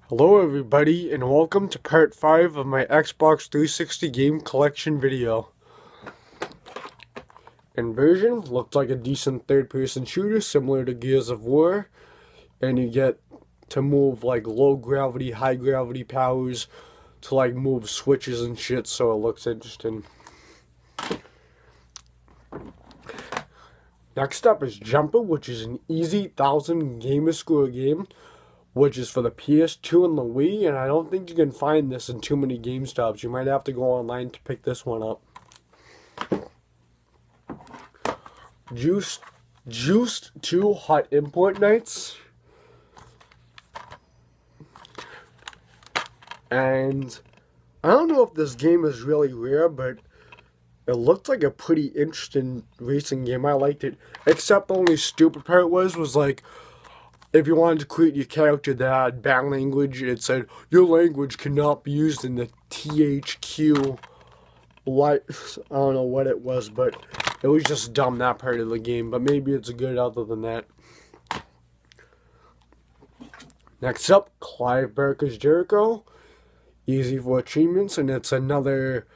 Hello everybody and welcome to part 5 of my Xbox 360 game collection video. Inversion looks like a decent third-person shooter similar to Gears of War, and you get to move like low gravity, high gravity powers to like move switches and shit, so it looks interesting. Next up is Jumper, which is an easy 1000 gamer score game, which is for the PS2 and the Wii, and I don't think you can find this in too many GameStops. You might have to go online to pick this one up. Juiced 2 Hot Import Nights. And I don't know if this game is really rare, but it looked like a pretty interesting racing game. I liked it. Except the only stupid part was like, if you wanted to create your character that had bad language, it said, your language cannot be used in the THQ. I don't know what it was, but it was just dumb, that part of the game. But maybe it's good other than that. Next up, Clive Barker's Jericho. Easy for achievements, and it's another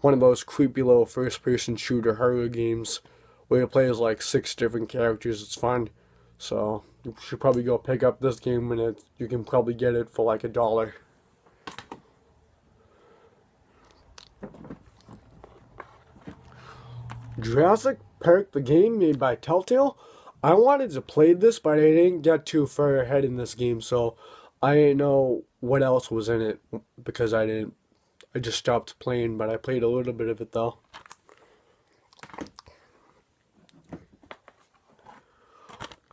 one of those creepy little first-person shooter horror games where you play as like 6 different characters. It's fun. So you should probably go pick up this game, and you can probably get it for like $1. Jurassic Park, the game made by Telltale. I wanted to play this, but I didn't get too far ahead in this game, so I didn't know what else was in it because I just stopped playing, but I played a little bit of it though.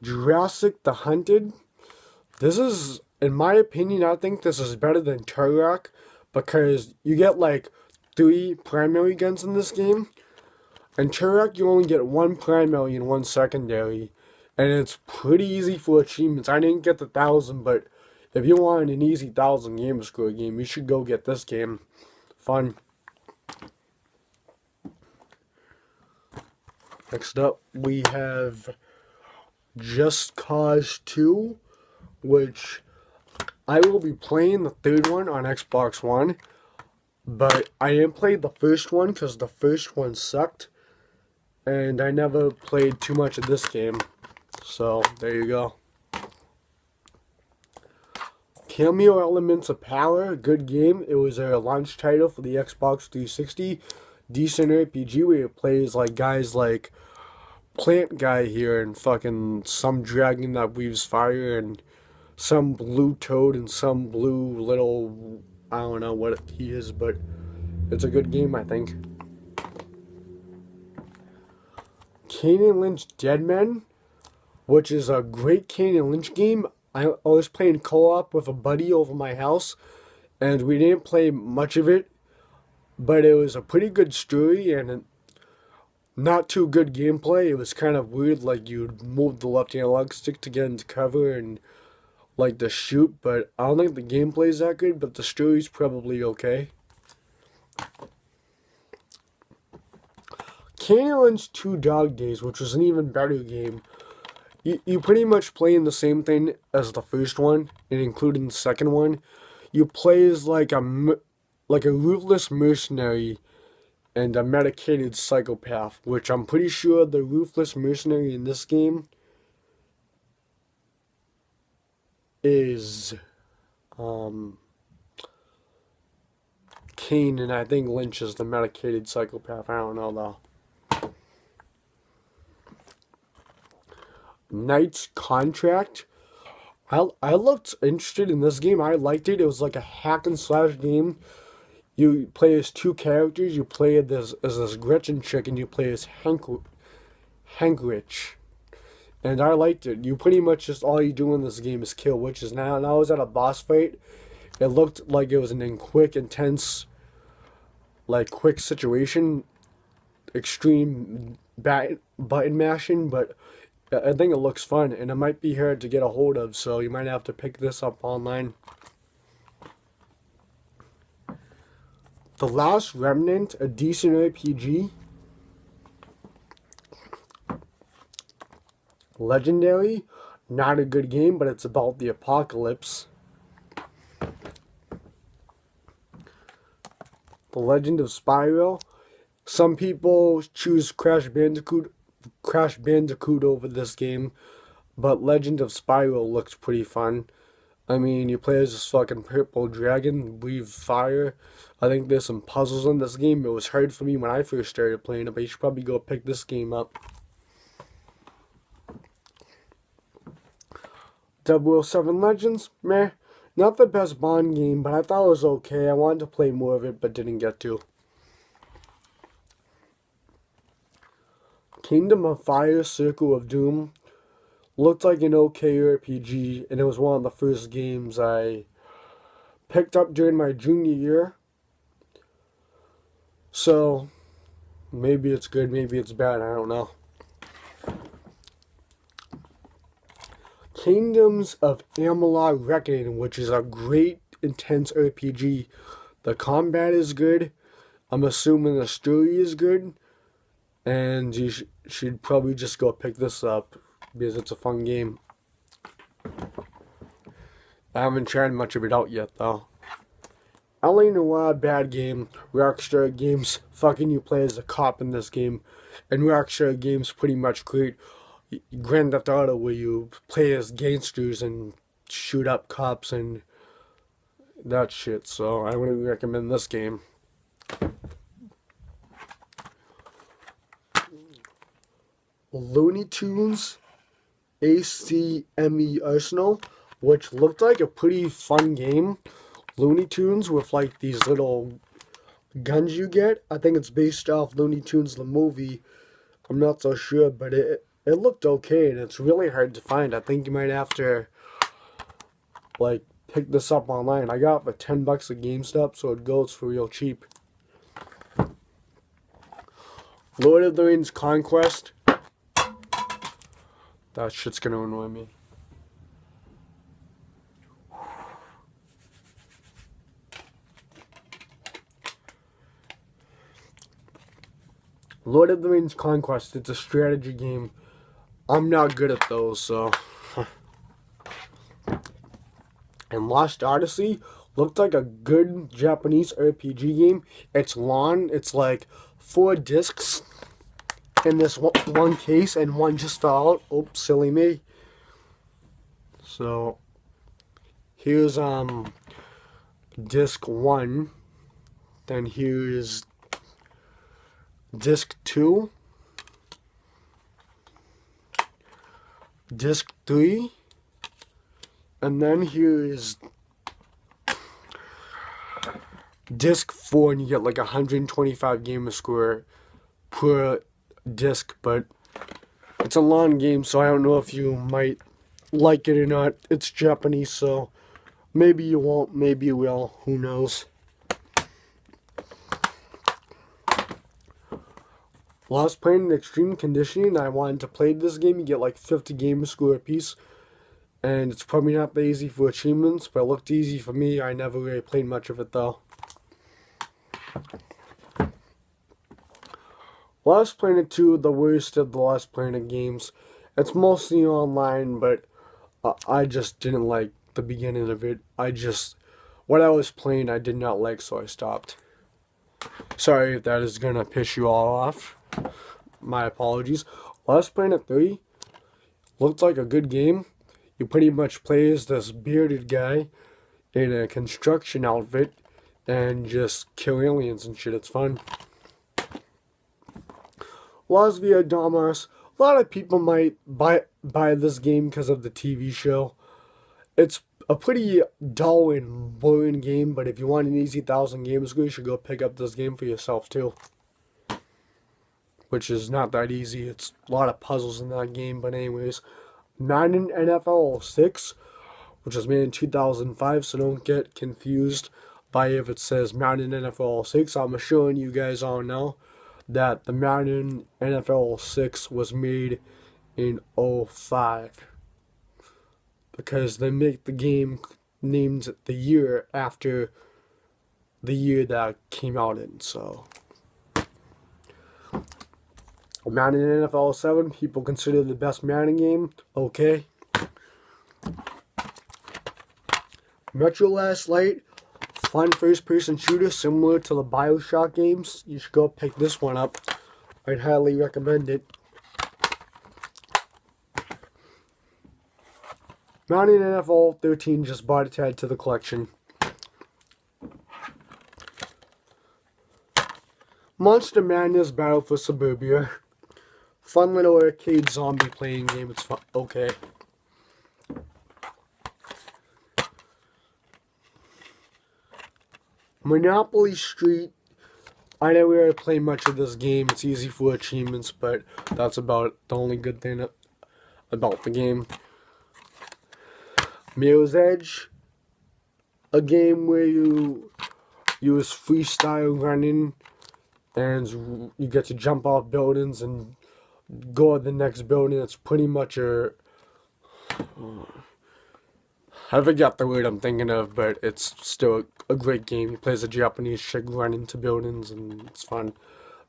Jurassic the Hunted. This is, in my opinion, I think this is better than Turok because you get like 3 primary guns in this game. In Turok, you only get 1 primary and 1 secondary, and it's pretty easy for achievements. I didn't get the 1000, but if you want an easy 1000 gamer score game, you should go get this game. Fun. Next up, we have Just Cause 2, which I will be playing the third one on Xbox One, but I didn't play the first one because the first one sucked, and I never played too much of this game, so there you go. Cameo Elements of Power, good game. It was a launch title for the Xbox 360. Decent RPG where it plays like guys like Plant Guy here and fucking some dragon that weaves fire and some blue toad and some blue little, I don't know what he is, but it's a good game, I think. Kane and Lynch Dead Men, which is a great Kane and Lynch game. I was playing co-op with a buddy over my house, and we didn't play much of it, but it was a pretty good story and not too good gameplay. It was kind of weird, like you'd move the left-hand log stick to get into cover and like to shoot, but I don't think the gameplay is that good, but the story's probably okay. Kane and Lynch 2 Dog Days, which was an even better game. You pretty much play in the same thing as the first one, and including the second one. You play as like a ruthless mercenary and a medicated psychopath, which I'm pretty sure the ruthless mercenary in this game is Kane, and I think Lynch is the medicated psychopath. I don't know though. Knight's Contract. I looked interested in this game. I liked it. It was like a hack and slash game. You play as 2 characters. You play as this Gretchen chick, and you play as Hankwich. And I liked it. You pretty much just, all you do in this game is kill witches. Now I was at a boss fight. It looked like it was an quick, intense, like quick situation. Extreme button mashing, but I think it looks fun, and it might be hard to get a hold of, so you might have to pick this up online. The Last Remnant, a decent RPG. Legendary, not a good game, but it's about the apocalypse. The Legend of Spyro. Some people choose Crash Bandicoot over this game, but Legend of Spyro looks pretty fun. I mean, you play as this fucking purple dragon, breathe fire. I think there's some puzzles in this game. It was hard for me when I first started playing it, but you should probably go pick this game up. 007 Legends, meh. Not the best Bond game, but I thought it was okay. I wanted to play more of it, but didn't get to. Kingdom of Fire Circle of Doom looked like an okay RPG, and it was one of the first games I picked up during my junior year. So, maybe it's good, maybe it's bad, I don't know. Kingdoms of Amalur Reckoning, which is a great, intense RPG. The combat is good. I'm assuming the story is good. And you should probably just go pick this up because it's a fun game. I haven't tried much of it out yet, though. LA Noire, bad game. Rockstar Games, fucking you play as a cop in this game. And Rockstar Games pretty much create Grand Theft Auto, where you play as gangsters and shoot up cops and that shit. So I wouldn't recommend this game. Looney Tunes ACME Arsenal, which looked like a pretty fun game. Looney Tunes with like these little guns you get. I think it's based off Looney Tunes the movie. I'm not so sure, but it looked okay, and it's really hard to find. I think you might have to like pick this up online. I got it for $10 at GameStop, so it goes for real cheap. Lord of the Rings Conquest. That shit's gonna annoy me. Lord of the Rings Conquest, it's a strategy game. I'm not good at those, so. And Lost Odyssey looked like a good Japanese RPG game. It's long, it's like 4 discs in this one case, and one just fell out. Oops, silly me. So, here's disc 1. Then here's disc 2. Disc 3. And then here is disc 4, and you get like 125 gamer score per disc, but it's a long game, so I don't know if you might like it or not. It's Japanese, so maybe you won't, maybe you will, who knows. While I was playing in Extreme Conditioning, I wanted to play this game. You get like 50 gamer score a piece, and it's probably not that easy for achievements, but it looked easy for me. I never really played much of it though. Lost Planet 2, the worst of the Lost Planet games. It's mostly online, but I just didn't like the beginning of it. What I was playing I did not like, so I stopped. Sorry if that is gonna piss you all off. My apologies. Lost Planet 3 looked like a good game. You pretty much play as this bearded guy in a construction outfit and just kill aliens and shit. It's fun. Las Vidamas. A lot of people might buy this game because of the TV show. It's a pretty dull and boring game, but if you want an easy 1,000 game score, you should go pick up this game for yourself too. Which is not that easy. It's a lot of puzzles in that game, but anyways. Madden NFL 6, which was made in 2005, so don't get confused by if it says Madden NFL 6. I'm assuring you guys all know that the Madden NFL 6 was made in 05. Because they make the game named the year after the year that came out in, so. Madden NFL 7, people consider the best Madden game. Okay. Metro Last Light, fun first-person shooter similar to the BioShock games. You should go pick this one up. I'd highly recommend it. Madden NFL 13 just bought it to add to the collection. Monster Madness Battle for Suburbia. Fun little arcade zombie playing game. It's fun. Okay. Monopoly Street. I never really play much of this game. It's easy for achievements, but that's about the only good thing about the game. Mirror's Edge. A game where you use freestyle running and you get to jump off buildings and go to the next building. It's pretty much I forgot the word I'm thinking of, but it's still a great game. He plays a Japanese chick running into buildings, and it's fun.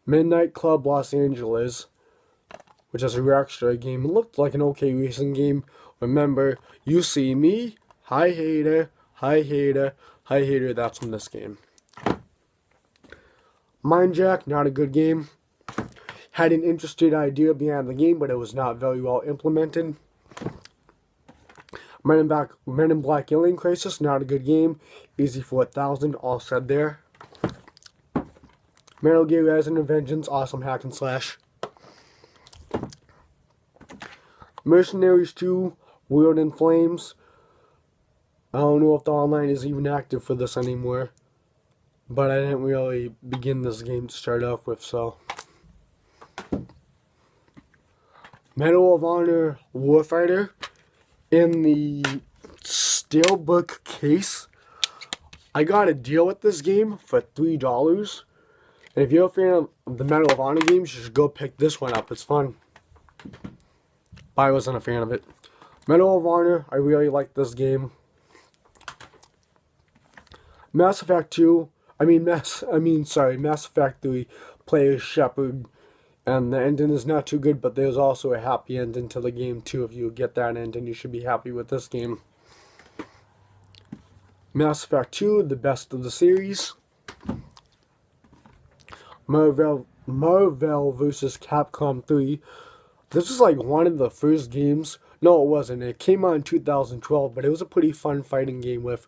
Midnight Club Los Angeles, which is a Rockstar game. It looked like an okay racing game. Remember, you see me, hi hater, hi hater, hi hater. That's from this game. Mindjack, not a good game. Had an interesting idea behind the game, but it was not very well implemented. Men in Black Alien Crisis, not a good game. Easy for 1,000, all said there. Metal Gear Rising: Vengeance, awesome hack and slash. Mercenaries 2, World in Flames. I don't know if the online is even active for this anymore, but I didn't really begin this game to start off with, so. Medal of Honor Warfighter. In the Steelbook case, I got a deal with this game for $3. And if you're a fan of the Medal of Honor games, you should go pick this one up. It's fun. But I wasn't a fan of it. Medal of Honor, I really like this game. Mass Effect 3, play as Shepard. And the ending is not too good, but there's also a happy ending to the game too. If you get that ending, you should be happy with this game. Mass Effect 2, the best of the series. Marvel vs. Capcom 3. This was like one of the first games. No, it wasn't. It came out in 2012, but it was a pretty fun fighting game with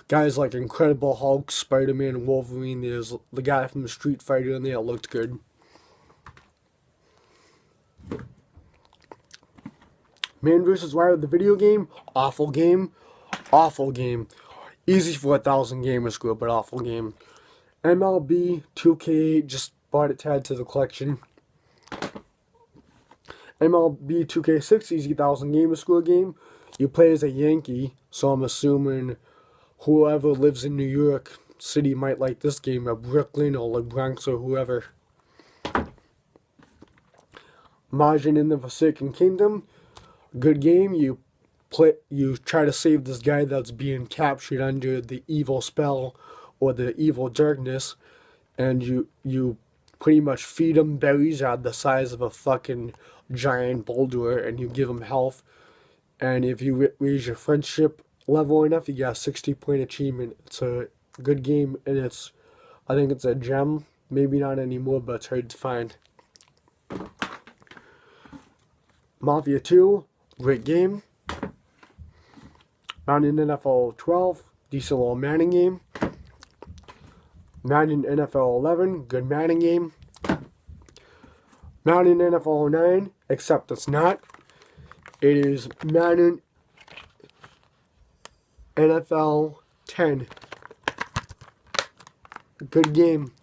guys like Incredible Hulk, Spider-Man, and Wolverine. There's the guy from Street Fighter in there. It looked good. Man vs. Wild, the video game, awful game, awful game. Easy for 1,000 gamers group, but awful game. MLB 2K8, just bought it to add to the collection. MLB 2K6, easy 1,000 gamer score game. You play as a Yankee, so I'm assuming whoever lives in New York City might like this game, or Brooklyn or the Bronx or whoever. Majin in the Forsaken Kingdom. Good game. You try to save this guy that's being captured under the evil spell or the evil darkness, and you pretty much feed him berries out the size of a fucking giant boulder, and you give him health. And if you raise your friendship level enough, you got a 60-point achievement. It's a good game, and I think it's a gem. Maybe not anymore, but it's hard to find. Mafia 2, great game. Madden NFL 12, decent little Madden game. Madden NFL 11, good Madden game. Madden NFL 9, except it's not. It is Madden NFL 10. Good game.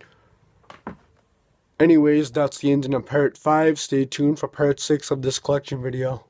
Anyways, that's the ending of part 5. Stay tuned for part 6 of this collection video.